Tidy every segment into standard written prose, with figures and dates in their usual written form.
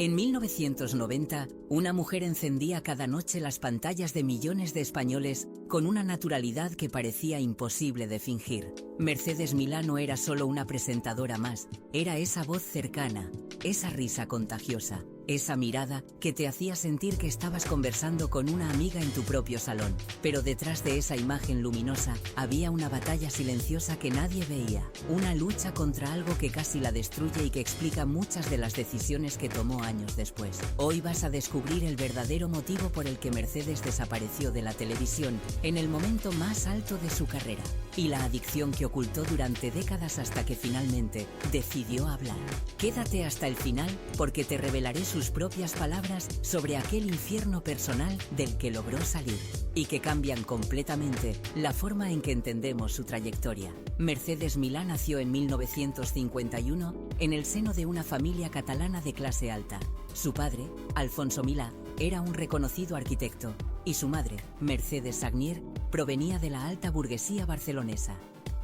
En 1990, una mujer encendía cada noche las pantallas de millones de españoles con una naturalidad que parecía imposible de fingir. Mercedes Milá no era solo una presentadora más, era esa voz cercana, esa risa contagiosa, esa mirada que te hacía sentir que estabas conversando con una amiga en tu propio salón. Pero detrás de esa imagen luminosa había una batalla silenciosa que nadie veía, una lucha contra algo que casi la destruye y que explica muchas de las decisiones que tomó años después. Hoy vas a descubrir el verdadero motivo por el que Mercedes desapareció de la televisión en el momento más alto de su carrera, y la adicción que ocultó durante décadas hasta que finalmente decidió hablar. Quédate hasta el final porque te revelaré sus propias palabras sobre aquel infierno personal del que logró salir y que cambian completamente la forma en que entendemos su trayectoria. Mercedes Milá nació en 1951 en el seno de una familia catalana de clase alta. Su padre, Alfonso Milá, era un reconocido arquitecto y su madre, Mercedes Sagnier, provenía de la alta burguesía barcelonesa.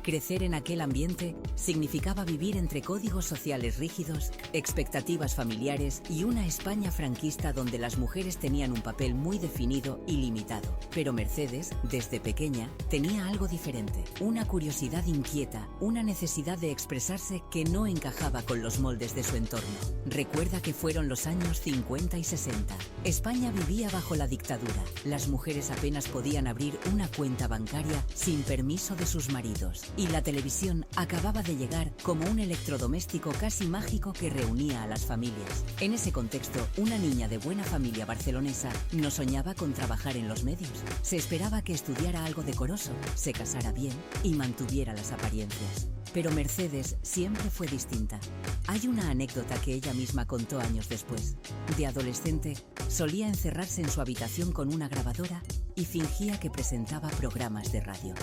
Crecer en aquel ambiente significaba vivir entre códigos sociales rígidos, expectativas familiares y una España franquista donde las mujeres tenían un papel muy definido y limitado. Pero Mercedes, desde pequeña, tenía algo diferente, una curiosidad inquieta, una necesidad de expresarse que no encajaba con los moldes de su entorno. Recuerda que fueron los años 50 y 60. España vivía bajo la dictadura. Las mujeres apenas podían abrir una cuenta bancaria sin permiso de sus maridos. Y la televisión acababa de llegar como un electrodoméstico casi mágico que reunía a las familias. En ese contexto, una niña de buena familia barcelonesa no soñaba con trabajar en los medios. Se esperaba que estudiara algo decoroso, se casara bien y mantuviera las apariencias. Pero Mercedes siempre fue distinta. Hay una anécdota que ella misma contó años después. De adolescente, solía encerrarse en su habitación con una grabadora y fingía que presentaba programas de radio.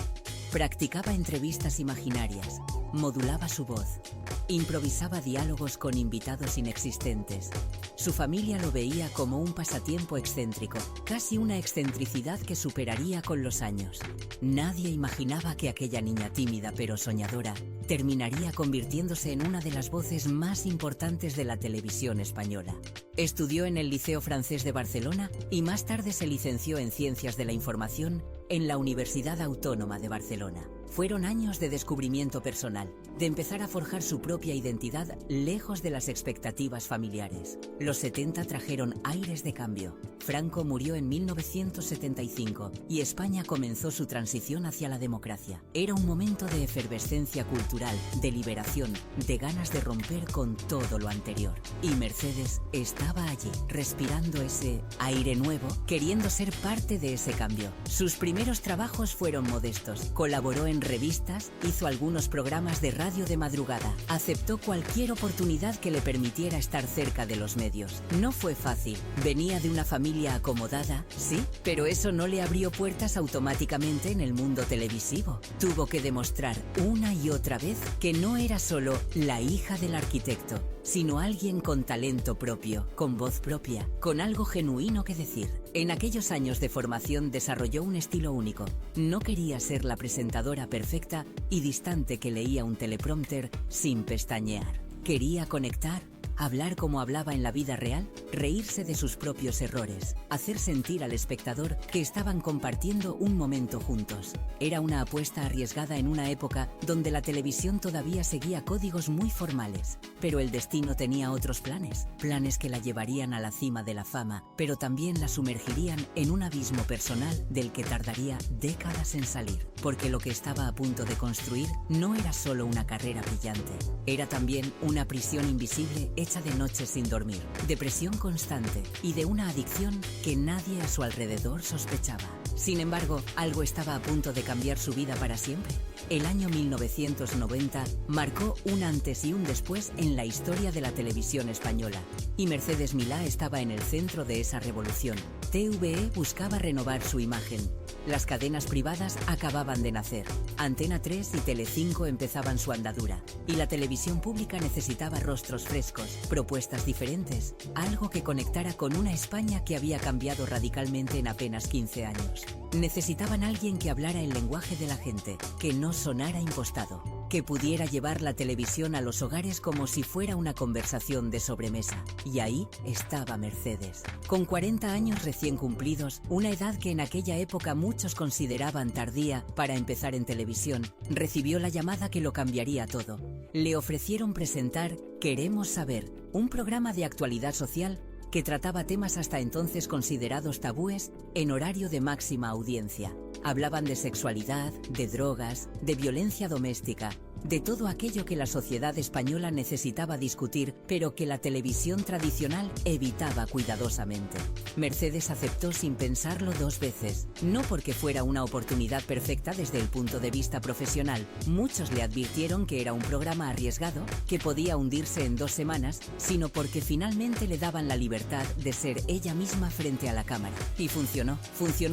Practicaba entrevistas imaginarias, modulaba su voz, improvisaba diálogos con invitados inexistentes. Su familia lo veía como un pasatiempo excéntrico, casi una excentricidad que superaría con los años. Nadie imaginaba que aquella niña tímida pero soñadora terminaría convirtiéndose en una de las voces más importantes de la televisión española. Estudió en el Liceo Francés de Barcelona y más tarde se licenció en Ciencias de la Información en la Universidad Autónoma de Barcelona. Fueron años de descubrimiento personal, de empezar a forjar su propia identidad lejos de las expectativas familiares. Los 70 trajeron aires de cambio. Franco murió en 1975 y España comenzó su transición hacia la democracia. Era un momento de efervescencia cultural, de liberación, de ganas de romper con todo lo anterior. Y Mercedes estaba allí, respirando ese aire nuevo, queriendo ser parte de ese cambio. Sus primeros trabajos fueron modestos. Colaboró en revistas, hizo algunos programas de radio de madrugada. Aceptó cualquier oportunidad que le permitiera estar cerca de los medios. No fue fácil. Venía de una familia acomodada, sí, pero eso no le abrió puertas automáticamente en el mundo televisivo. Tuvo que demostrar una y otra vez que no era solo la hija del arquitecto, sino alguien con talento propio, con voz propia, con algo genuino que decir. En aquellos años de formación desarrolló un estilo único. No quería ser la presentadora perfecta y distante que leía un teleprompter sin pestañear. Quería conectar, hablar como hablaba en la vida real, reírse de sus propios errores, hacer sentir al espectador que estaban compartiendo un momento juntos. Era una apuesta arriesgada en una época donde la televisión todavía seguía códigos muy formales. Pero el destino tenía otros planes, planes que la llevarían a la cima de la fama, pero también la sumergirían en un abismo personal del que tardaría décadas en salir. Porque lo que estaba a punto de construir no era solo una carrera brillante, era también una prisión invisible hecha de noches sin dormir, depresión constante y de una adicción que nadie a su alrededor sospechaba. Sin embargo, algo estaba a punto de cambiar su vida para siempre. El año 1990 marcó un antes y un después en la historia de la televisión española, y Mercedes Milá estaba en el centro de esa revolución. TVE buscaba renovar su imagen. Las cadenas privadas acababan de nacer. Antena 3 y Telecinco empezaban su andadura. Y la televisión pública necesitaba rostros frescos, propuestas diferentes, algo que conectara con una España que había cambiado radicalmente en apenas 15 años. Necesitaban alguien que hablara el lenguaje de la gente, que no sonara impostado. que pudiera llevar la televisión a los hogares como si fuera una conversación de sobremesa. Y ahí estaba Mercedes. Con 40 años recién cumplidos, una edad que en aquella época muchos consideraban tardía para empezar en televisión, recibió la llamada que lo cambiaría todo. Le ofrecieron presentar Queremos saber, un programa de actualidad social que trataba temas hasta entonces considerados tabúes en horario de máxima audiencia. Hablaban de sexualidad, de drogas, de violencia doméstica, de todo aquello que la sociedad española necesitaba discutir, pero que la televisión tradicional evitaba cuidadosamente. Mercedes aceptó sin pensarlo 2 veces, no porque fuera una oportunidad perfecta desde el punto de vista profesional. Muchos le advirtieron que era un programa arriesgado, que podía hundirse en 2 semanas, sino porque finalmente le daban la libertad de ser ella misma frente a la cámara. Y funcionó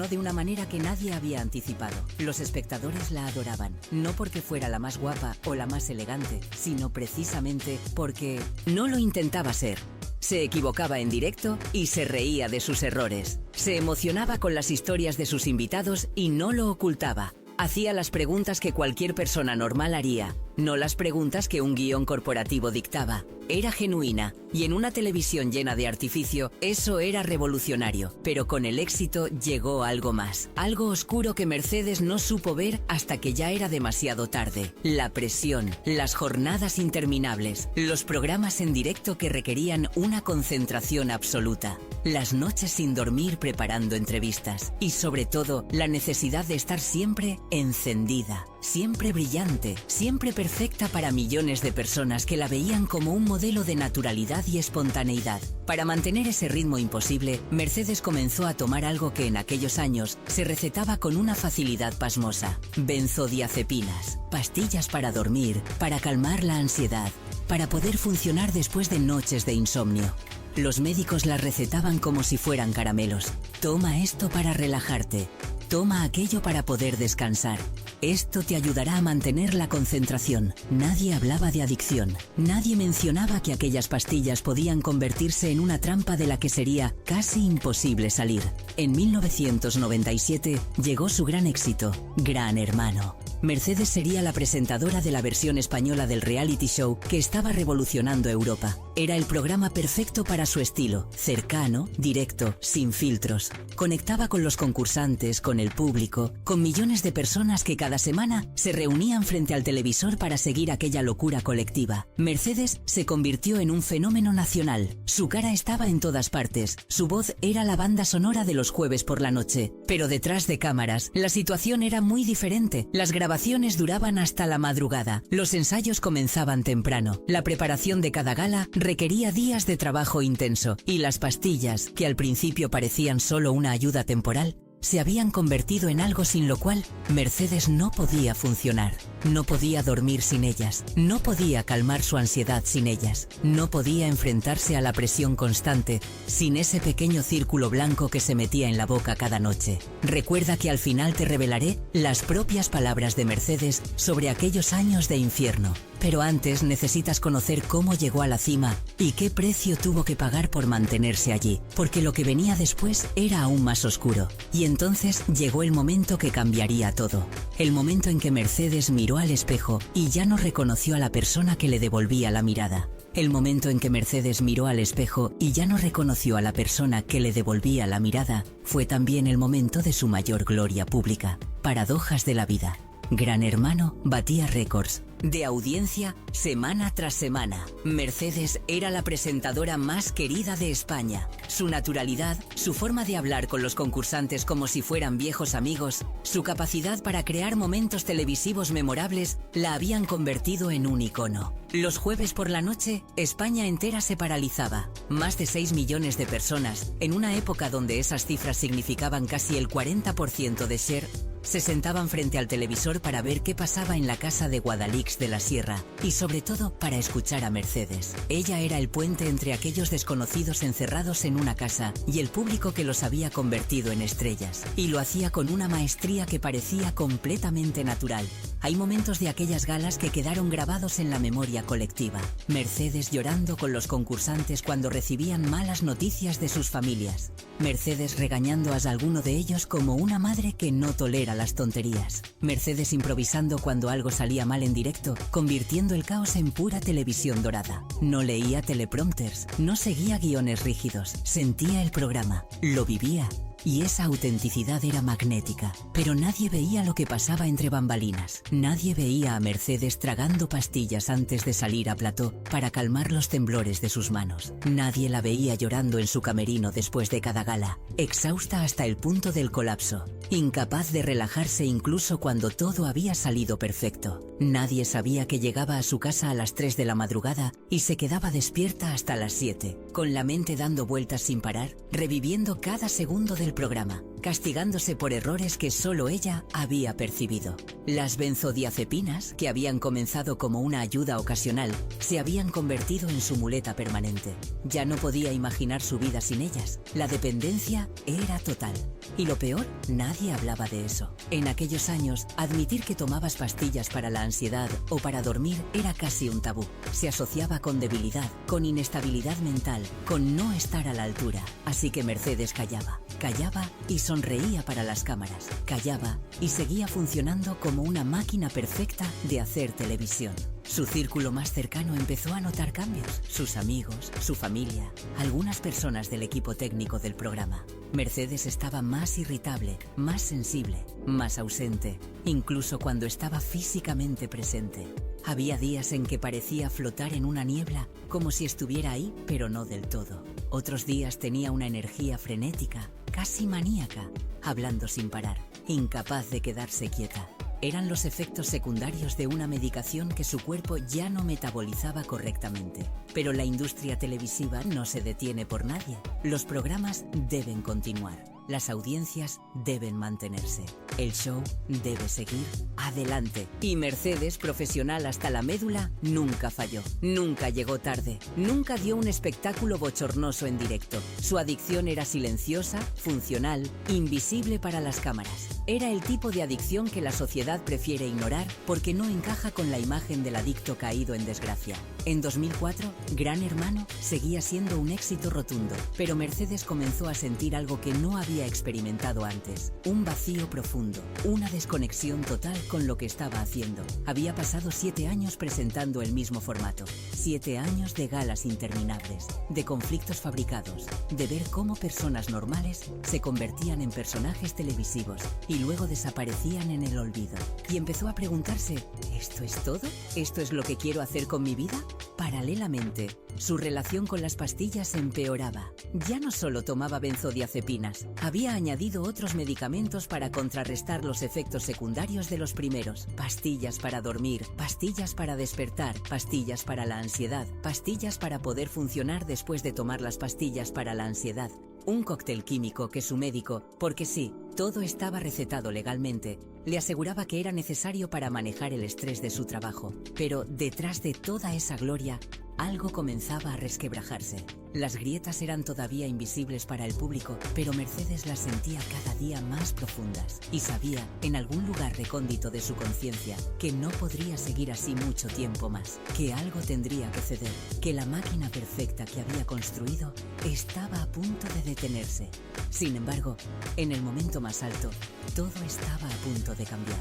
de una manera que nadie había anticipado. Los espectadores la adoraban, no porque fuera la más guapa o la más elegante, sino precisamente porque no lo intentaba ser. Se equivocaba en directo y se reía de sus errores. Se emocionaba con las historias de sus invitados y no lo ocultaba. Hacía las preguntas que cualquier persona normal haría, no las preguntas que un guión corporativo dictaba. Era genuina, y en una televisión llena de artificio, eso era revolucionario. Pero con el éxito llegó algo más, algo oscuro que Mercedes no supo ver hasta que ya era demasiado tarde. La presión, las jornadas interminables, los programas en directo que requerían una concentración absoluta, las noches sin dormir preparando entrevistas, y sobre todo, la necesidad de estar siempre encendida, siempre brillante, siempre perfecta para millones de personas que la veían como un modelo de naturalidad y espontaneidad. Para mantener ese ritmo imposible, Mercedes comenzó a tomar algo que en aquellos años se recetaba con una facilidad pasmosa: benzodiazepinas, pastillas para dormir, para calmar la ansiedad, para poder funcionar después de noches de insomnio. Los médicos las recetaban como si fueran caramelos. Toma esto para relajarte. Toma aquello para poder descansar. Esto te ayudará a mantener la concentración. Nadie hablaba de adicción. Nadie mencionaba que aquellas pastillas podían convertirse en una trampa de la que sería casi imposible salir. En 1997 llegó su gran éxito, Gran Hermano. Mercedes sería la presentadora de la versión española del reality show que estaba revolucionando Europa. Era el programa perfecto para su estilo, cercano, directo, sin filtros. Conectaba con los concursantes, con el público, con millones de personas que cada semana se reunían frente al televisor para seguir aquella locura colectiva. Mercedes se convirtió en un fenómeno nacional. Su cara estaba en todas partes. Su voz era la banda sonora de los jueves por la noche. Pero detrás de cámaras, la situación era muy diferente. Las grabaciones duraban hasta la madrugada. Los ensayos comenzaban temprano. La preparación de cada gala requería días de trabajo intenso. Y las pastillas, que al principio parecían solo una ayuda temporal, se habían convertido en algo sin lo cual Mercedes no podía funcionar. No podía dormir sin ellas. No podía calmar su ansiedad sin ellas. No podía enfrentarse a la presión constante sin ese pequeño círculo blanco que se metía en la boca cada noche. Recuerda que al final te revelaré las propias palabras de Mercedes sobre aquellos años de infierno. Pero antes necesitas conocer cómo llegó a la cima y qué precio tuvo que pagar por mantenerse allí, porque lo que venía después era aún más oscuro. Y entonces llegó el momento que cambiaría todo. El momento en que Mercedes miró al espejo y ya no reconoció a la persona que le devolvía la mirada. El momento en que Mercedes miró al espejo y ya no reconoció a la persona que le devolvía la mirada fue también el momento de su mayor gloria pública. Paradojas de la vida. Gran Hermano batía récords de audiencia semana tras semana. Mercedes era la presentadora más querida de España. Su naturalidad, su forma de hablar con los concursantes como si fueran viejos amigos, su capacidad para crear momentos televisivos memorables la habían convertido en un icono. Los jueves por la noche, España entera se paralizaba. Más de 6 millones de personas, en una época donde esas cifras significaban casi el 40% de share, se sentaban frente al televisor para ver qué pasaba en la casa de Guadalix de la Sierra y sobre todo para escuchar a Mercedes. Ella era el puente entre aquellos desconocidos encerrados en una casa y el público que los había convertido en estrellas. Y lo hacía con una maestría que parecía completamente natural. Hay momentos de aquellas galas que quedaron grabados en la memoria colectiva. Mercedes llorando con los concursantes cuando recibían malas noticias de sus familias. Mercedes regañando a alguno de ellos como una madre que no tolera a las tonterías. Mercedes improvisando cuando algo salía mal en directo, convirtiendo el caos en pura televisión dorada. No leía teleprompters, no seguía guiones rígidos, sentía el programa, lo vivía. Y esa autenticidad era magnética. Pero nadie veía lo que pasaba entre bambalinas. Nadie veía a Mercedes tragando pastillas antes de salir a plató para calmar los temblores de sus manos. Nadie la veía llorando en su camerino después de cada gala, exhausta hasta el punto del colapso, incapaz de relajarse incluso cuando todo había salido perfecto. Nadie sabía que llegaba a su casa a las 3 de la madrugada y se quedaba despierta hasta las 7, con la mente dando vueltas sin parar, reviviendo cada segundo del programa, castigándose por errores que solo ella había percibido. Las benzodiazepinas, que habían comenzado como una ayuda ocasional, se habían convertido en su muleta permanente. Ya no podía imaginar su vida sin ellas. La dependencia era total. Y lo peor, nadie hablaba de eso. En aquellos años, admitir que tomabas pastillas para la ansiedad o para dormir era casi un tabú. Se asociaba con debilidad, con inestabilidad mental, con no estar a la altura. Así que Mercedes callaba. Callaba y sonreía para las cámaras. Callaba y seguía funcionando como una máquina perfecta de hacer televisión. Su círculo más cercano empezó a notar cambios. Sus amigos, su familia, algunas personas del equipo técnico del programa. Mercedes estaba más irritable, más sensible, más ausente, incluso cuando estaba físicamente presente. Había días en que parecía flotar en una niebla, como si estuviera ahí, pero no del todo. Otros días tenía una energía frenética, casi maníaca, hablando sin parar, incapaz de quedarse quieta. Eran los efectos secundarios de una medicación que su cuerpo ya no metabolizaba correctamente. Pero la industria televisiva no se detiene por nadie. Los programas deben continuar. Las audiencias deben mantenerse. El show debe seguir adelante. Y Mercedes, profesional hasta la médula, nunca falló. Nunca llegó tarde. Nunca dio un espectáculo bochornoso en directo. Su adicción era silenciosa, funcional, invisible para las cámaras. Era el tipo de adicción que la sociedad prefiere ignorar porque no encaja con la imagen del adicto caído en desgracia. En 2004, Gran Hermano seguía siendo un éxito rotundo, pero Mercedes comenzó a sentir algo que no había experimentado antes: un vacío profundo, una desconexión total con lo que estaba haciendo. Había pasado 7 años presentando el mismo formato, 7 años de galas interminables, de conflictos fabricados, de ver cómo personas normales se convertían en personajes televisivos y luego desaparecían en el olvido. Y empezó a preguntarse: ¿esto es todo? ¿Esto es lo que quiero hacer con mi vida? Paralelamente, su relación con las pastillas empeoraba. Ya no solo tomaba benzodiazepinas, había añadido otros medicamentos para contrarrestar los efectos secundarios de los primeros. Pastillas para dormir, pastillas para despertar, pastillas para la ansiedad, pastillas para poder funcionar después de tomar las pastillas para la ansiedad. Un cóctel químico que su médico, porque sí, todo estaba recetado legalmente, le aseguraba que era necesario para manejar el estrés de su trabajo. Pero detrás de toda esa gloria, algo comenzaba a resquebrajarse. Las grietas eran todavía invisibles para el público, pero Mercedes las sentía cada día más profundas y sabía, en algún lugar recóndito de su conciencia, que no podría seguir así mucho tiempo más, que algo tendría que ceder, que la máquina perfecta que había construido estaba a punto de detenerse. Sin embargo, en el momento más alto, todo estaba a punto de cambiar.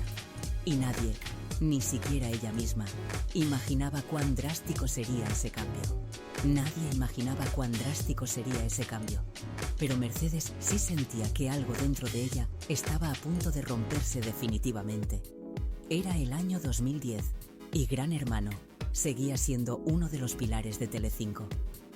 Y nadie, ni siquiera ella misma, imaginaba cuán drástico sería ese cambio. Nadie imaginaba cuán drástico sería ese cambio. Pero Mercedes sí sentía que algo dentro de ella estaba a punto de romperse definitivamente. Era el año 2010 y Gran Hermano seguía siendo uno de los pilares de Telecinco.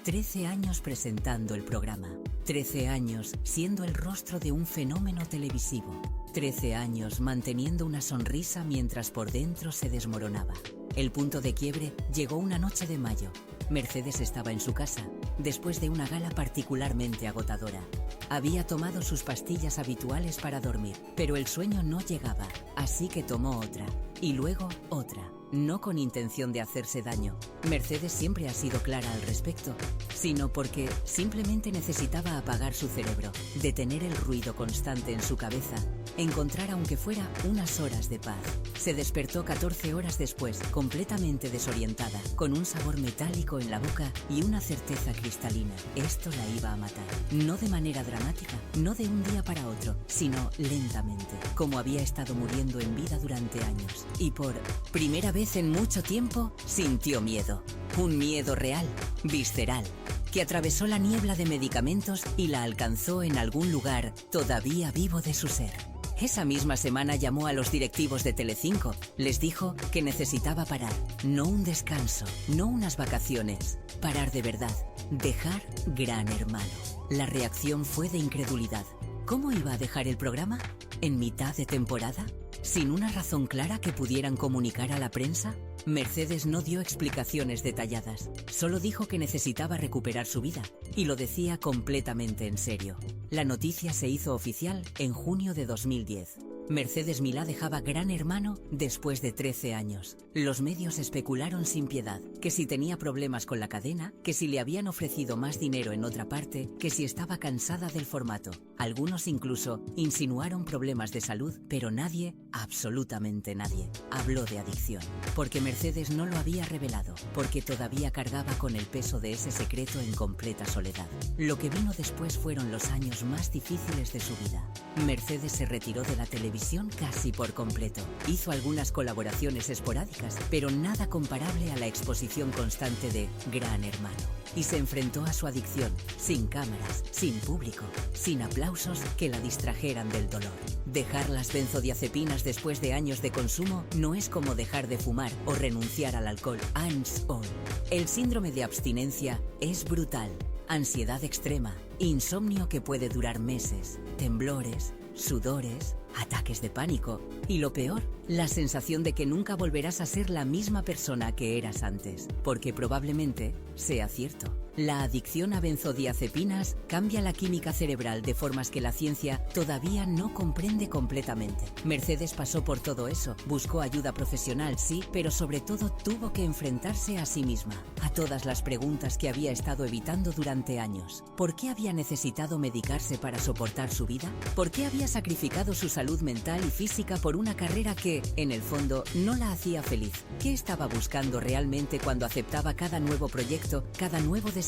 13 años presentando el programa. 13 años siendo el rostro de un fenómeno televisivo. 13 años manteniendo una sonrisa mientras por dentro se desmoronaba. El punto de quiebre llegó una noche de mayo. Mercedes estaba en su casa, después de una gala particularmente agotadora. Había tomado sus pastillas habituales para dormir, pero el sueño no llegaba, así que tomó otra, y luego otra. no con intención de hacerse daño. Mercedes siempre ha sido clara al respecto, sino porque simplemente necesitaba apagar su cerebro, detener el ruido constante en su cabeza, encontrar aunque fuera unas horas de paz. Se despertó 14 horas después, completamente desorientada, con un sabor metálico en la boca y una certeza cristalina. Esto la iba a matar. No de manera dramática, no de un día para otro, sino lentamente, como había estado muriendo en vida durante años. Y por primera vez en mucho tiempo, sintió miedo. Un miedo real, visceral, que atravesó la niebla de medicamentos y la alcanzó en algún lugar todavía vivo de su ser. Esa misma semana llamó a los directivos de Telecinco. Les dijo que necesitaba parar. No un descanso, no unas vacaciones. Parar de verdad. Dejar Gran Hermano. La reacción fue de incredulidad. ¿Cómo iba a dejar el programa? ¿En mitad de temporada? ¿Sin una razón clara que pudieran comunicar a la prensa? Mercedes no dio explicaciones detalladas. Solo dijo que necesitaba recuperar su vida. Y lo decía completamente en serio. La noticia se hizo oficial en junio de 2010. Mercedes Milá dejaba Gran Hermano después de 13 años. Los medios especularon sin piedad, que si tenía problemas con la cadena, que si le habían ofrecido más dinero en otra parte, que si estaba cansada del formato. Algunos incluso insinuaron problemas de salud, pero nadie, absolutamente nadie, habló de adicción. Porque Mercedes no lo había revelado, porque todavía cargaba con el peso de ese secreto en completa soledad. Lo que vino después fueron los años más difíciles de su vida. Mercedes se retiró de la televisión casi por completo. Hizo algunas colaboraciones esporádicas, pero nada comparable a la exposición constante de Gran Hermano. Y se enfrentó a su adicción, sin cámaras, sin público, sin aplausos que la distrajeran del dolor. Dejar las benzodiazepinas después de años de consumo no es como dejar de fumar o renunciar al alcohol. Hands-on. El síndrome de abstinencia es brutal. Ansiedad extrema, insomnio que puede durar meses, temblores, sudores, ataques de pánico y lo peor, la sensación de que nunca volverás a ser la misma persona que eras antes, porque probablemente sea cierto. La adicción a benzodiazepinas cambia la química cerebral de formas que la ciencia todavía no comprende completamente. Mercedes pasó por todo eso, buscó ayuda profesional, sí, pero sobre todo tuvo que enfrentarse a sí misma, a todas las preguntas que había estado evitando durante años. ¿Por qué había necesitado medicarse para soportar su vida? ¿Por qué había sacrificado su salud mental y física por una carrera que, en el fondo, no la hacía feliz? ¿Qué estaba buscando realmente cuando aceptaba cada nuevo proyecto, cada nuevo desafío?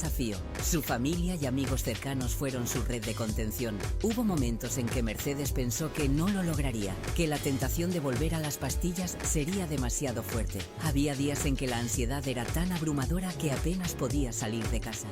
Su familia y amigos cercanos fueron su red de contención. Hubo momentos en que Mercedes pensó que no lo lograría, que la tentación de volver a las pastillas sería demasiado fuerte. Había días en que la ansiedad era tan abrumadora que apenas podía salir de casa.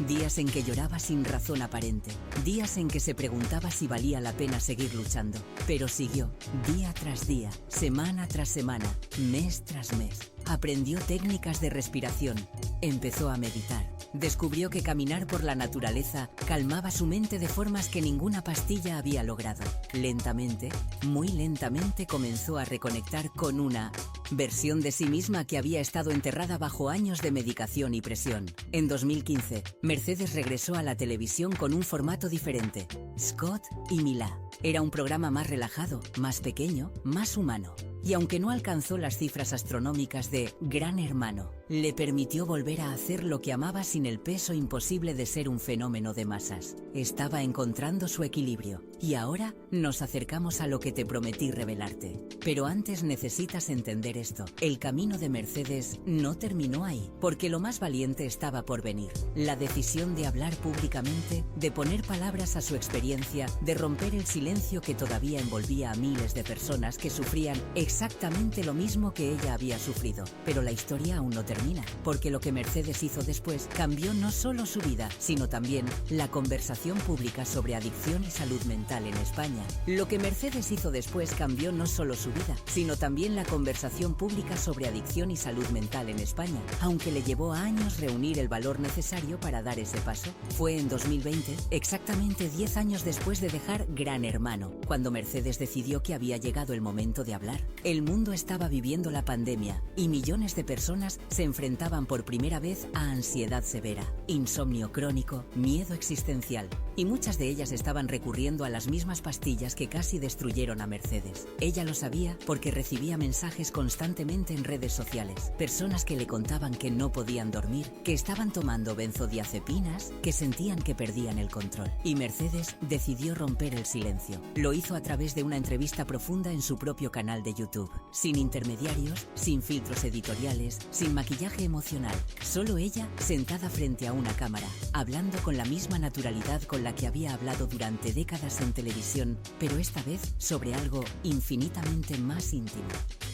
Días en que lloraba sin razón aparente. Días en que se preguntaba si valía la pena seguir luchando. Pero siguió, día tras día, semana tras semana, mes tras mes. Aprendió técnicas de respiración. Empezó a meditar. Descubrió que caminar por la naturaleza calmaba su mente de formas que ninguna pastilla había logrado. Lentamente, muy lentamente comenzó a reconectar con una versión de sí misma que había estado enterrada bajo años de medicación y presión. En 2015, Mercedes regresó a la televisión con un formato diferente, Scott y Milá. Era un programa más relajado, más pequeño, más humano. Y aunque no alcanzó las cifras astronómicas de Gran Hermano, le permitió volver a hacer lo que amaba sin el peso imposible de ser un fenómeno de masas. Estaba encontrando su equilibrio. Y ahora nos acercamos a lo que te prometí revelarte. Pero antes necesitas entender esto. El camino de Mercedes no terminó ahí, porque lo más valiente estaba por venir. La decisión de hablar públicamente, de poner palabras a su experiencia, de romper el silencio que todavía envolvía a miles de personas que sufrían exactamente lo mismo que ella había sufrido. Pero la historia aún no termina, porque lo que Mercedes hizo después cambió no solo su vida, sino también la conversación pública sobre adicción y salud mental en España. Lo que Mercedes hizo después cambió no solo su vida, sino también la conversación pública sobre adicción y salud mental en España, aunque le llevó años reunir el valor necesario para dar ese paso. Fue en 2020, exactamente 10 años después de dejar Gran Hermano, cuando Mercedes decidió que había llegado el momento de hablar. El mundo estaba viviendo la pandemia y millones de personas se enfrentaban por primera vez a ansiedad severa, insomnio crónico, miedo existencial. Y muchas de ellas estaban recurriendo a las mismas pastillas que casi destruyeron a Mercedes. Ella lo sabía porque recibía mensajes constantemente en redes sociales. Personas que le contaban que no podían dormir, que estaban tomando benzodiazepinas, que sentían que perdían el control. Y Mercedes decidió romper el silencio. Lo hizo a través de una entrevista profunda en su propio canal de YouTube. Sin intermediarios, sin filtros editoriales, sin maquillaje emocional. Solo ella, sentada frente a una cámara, hablando con la misma naturalidad con la que había hablado durante décadas en televisión, pero esta vez sobre algo infinitamente más íntimo.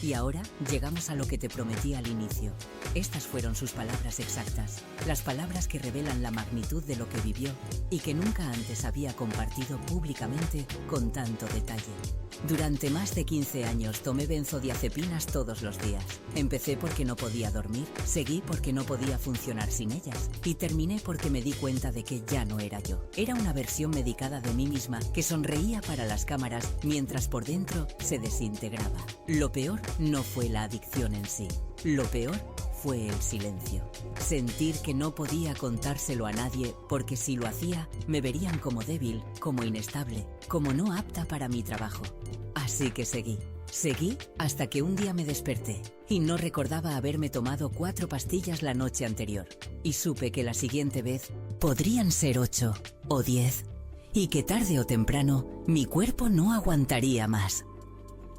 Y ahora llegamos a lo que te prometí al inicio. Estas fueron sus palabras exactas, las palabras que revelan la magnitud de lo que vivió y que nunca antes había compartido públicamente con tanto detalle. Durante más de 15 años tomé benzodiazepinas todos los días. Empecé porque no podía dormir, seguí porque no podía funcionar sin ellas y terminé porque me di cuenta de que ya no era yo. Era una versión medicada de mí misma que sonreía para las cámaras mientras por dentro se desintegraba. Lo peor no fue la adicción en sí. Lo peor fue el silencio. Sentir que no podía contárselo a nadie porque si lo hacía me verían como débil, como inestable, como no apta para mi trabajo. Así que seguí. Seguí hasta que un día me desperté y no recordaba haberme tomado 4 pastillas la noche anterior. Y supe que la siguiente vez podrían ser 8 o 10 y que tarde o temprano mi cuerpo no aguantaría más.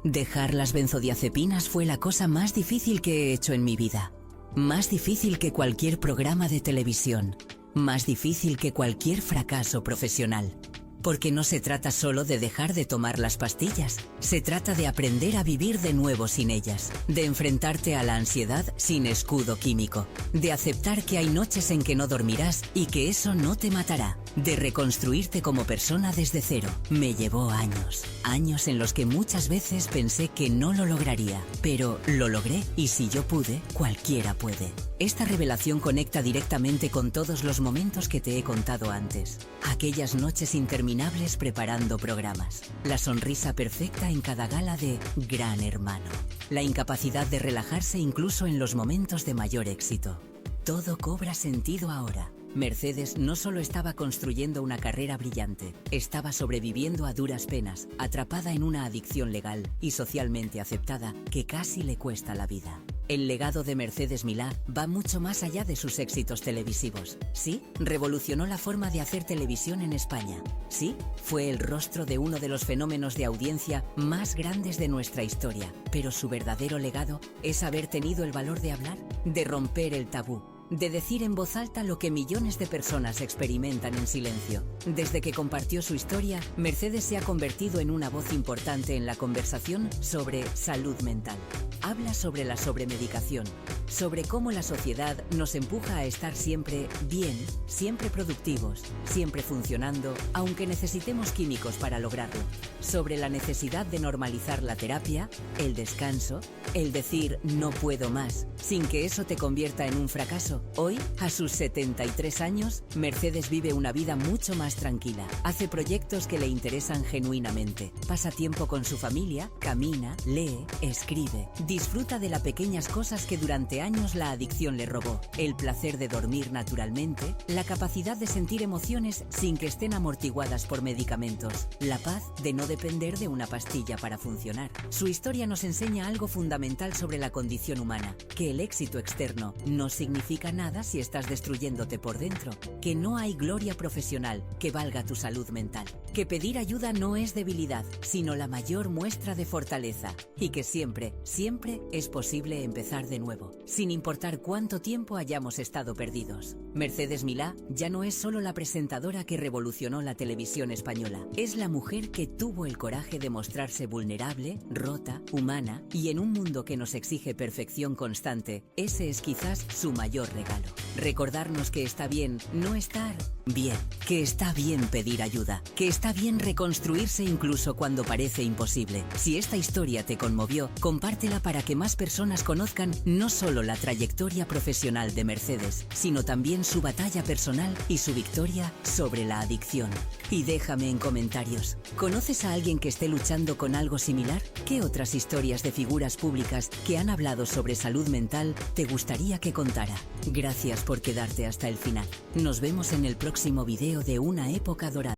Dejar las benzodiazepinas fue la cosa más difícil que he hecho en mi vida. Más difícil que cualquier programa de televisión. Más difícil que cualquier fracaso profesional. Porque no se trata solo de dejar de tomar las pastillas, se trata de aprender a vivir de nuevo sin ellas, de enfrentarte a la ansiedad sin escudo químico, de aceptar que hay noches en que no dormirás y que eso no te matará, de reconstruirte como persona desde cero. Me llevó años, años en los que muchas veces pensé que no lo lograría, pero lo logré y si yo pude, cualquiera puede. Esta revelación conecta directamente con todos los momentos que te he contado antes. Aquellas noches interminables preparando programas. La sonrisa perfecta en cada gala de Gran Hermano. La incapacidad de relajarse incluso en los momentos de mayor éxito. Todo cobra sentido ahora. Mercedes no solo estaba construyendo una carrera brillante, estaba sobreviviendo a duras penas, atrapada en una adicción legal y socialmente aceptada que casi le cuesta la vida. El legado de Mercedes Milá va mucho más allá de sus éxitos televisivos. Sí, revolucionó la forma de hacer televisión en España. Sí, fue el rostro de uno de los fenómenos de audiencia más grandes de nuestra historia. Pero su verdadero legado es haber tenido el valor de hablar, de romper el tabú, de decir en voz alta lo que millones de personas experimentan en silencio. Desde que compartió su historia, Mercedes se ha convertido en una voz importante en la conversación sobre salud mental. Habla sobre la sobremedicación, sobre cómo la sociedad nos empuja a estar siempre bien, siempre productivos, siempre funcionando, aunque necesitemos químicos para lograrlo. Sobre la necesidad de normalizar la terapia, el descanso, el decir no puedo más, sin que eso te convierta en un fracaso. Hoy, a sus 73 años, Mercedes vive una vida mucho más tranquila. Hace proyectos que le interesan genuinamente. Pasa tiempo con su familia, camina, lee, escribe. Disfruta de las pequeñas cosas que durante años la adicción le robó. El placer de dormir naturalmente, la capacidad de sentir emociones sin que estén amortiguadas por medicamentos, la paz de no depender de una pastilla para funcionar. Su historia nos enseña algo fundamental sobre la condición humana, que el éxito externo no significa nada si estás destruyéndote por dentro, que no hay gloria profesional que valga tu salud mental, que pedir ayuda no es debilidad, sino la mayor muestra de fortaleza, y que siempre, siempre es posible empezar de nuevo, sin importar cuánto tiempo hayamos estado perdidos. Mercedes Milá ya no es solo la presentadora que revolucionó la televisión española, es la mujer que tuvo el coraje de mostrarse vulnerable, rota, humana, y en un mundo que nos exige perfección constante, ese es quizás su mayor regalo. Recordarnos que está bien no estar bien, que está bien pedir ayuda, que está bien reconstruirse incluso cuando parece imposible. Si esta historia te conmovió, compártela para que más personas conozcan no solo solo la trayectoria profesional de Mercedes, sino también su batalla personal y su victoria sobre la adicción. Y déjame en comentarios, ¿conoces a alguien que esté luchando con algo similar? ¿Qué otras historias de figuras públicas que han hablado sobre salud mental te gustaría que contara? Gracias por quedarte hasta el final. Nos vemos en el próximo video de Una época dorada.